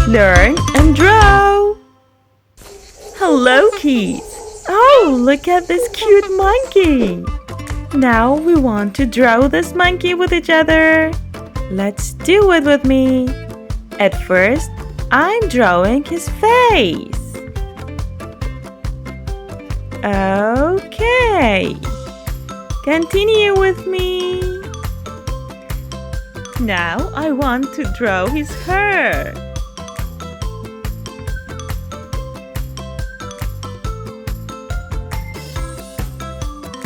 Learn and draw! Hello, kids! Oh, look at this cute monkey! Now we want to draw this monkey with each other. Let's do it with me. At first, I'm drawing his face. Okay. Continue with me. Now I want to draw his hair.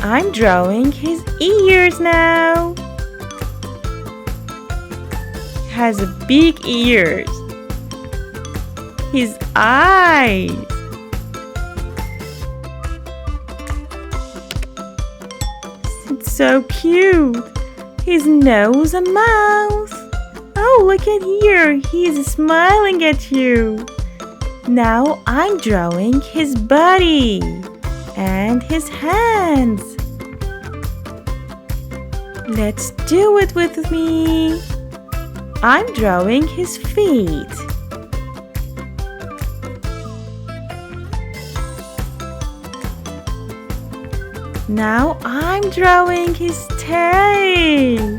I'm drawing his ears now. He has big ears. His eyes. It's so cute. His nose and mouth. Oh, look at here. He's smiling at you. Now I'm drawing his body and his hands. Let's do it with me. I'm drawing his feet. Now I'm drawing his tail.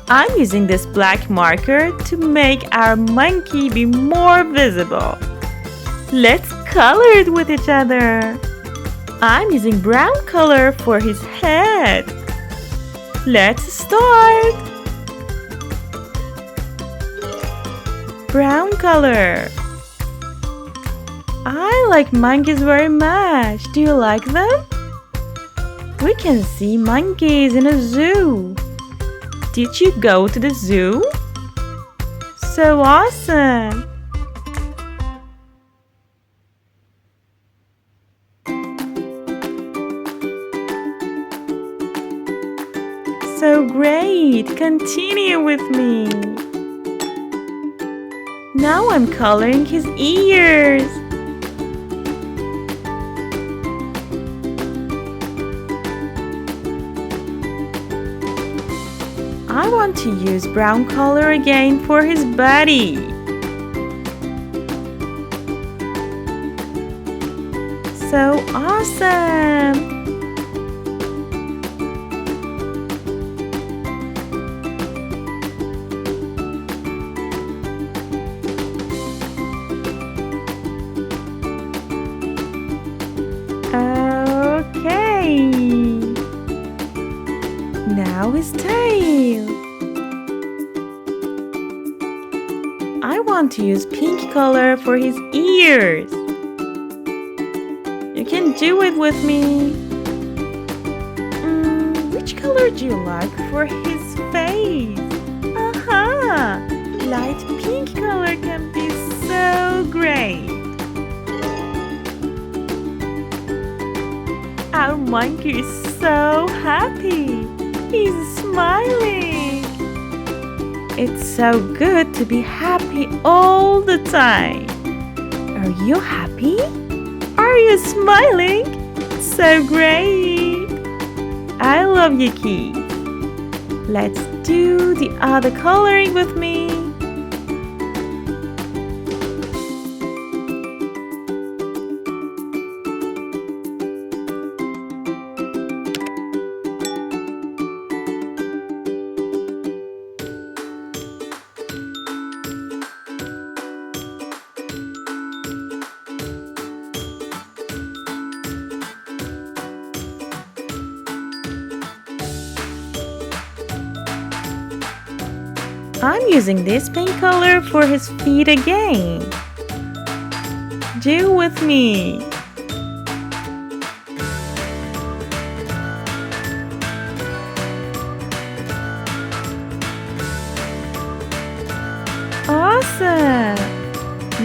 I'm using this black marker to make our monkey be more visible. Let's color it with each other. I'm using brown color for his head. Let's start. Brown color. I like monkeys very much. Do you like them? We can see monkeys in a zoo. Did you go to the zoo? So awesome! So great! Continue with me. Now I'm coloring his ears. I want to use brown color again for his body. So awesome! Okay. Now his tail. I want to use pink color for his ears. You can do it with me. Which color do you like for his face? Aha! Light pink color can be so great. Our monkey is so happy. He's smiling. It's so good to be happy all the time. Are you happy? Are you smiling? So great. I love you, kids. Let's do the other coloring with me. I'm using this pink color for his feet again. Do with me. Awesome!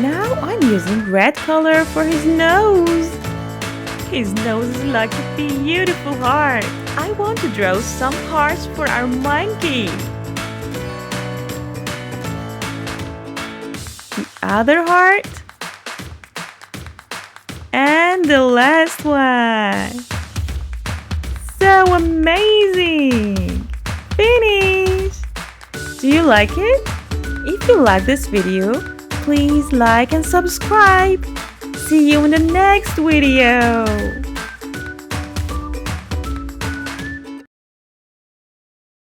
Now I'm using red color for his nose. His nose is like a beautiful heart. I want to draw some hearts for our monkey. The other heart. And the last one. So amazing! Finish! Do you like it? If you like this video, please like and subscribe. See you in the next video.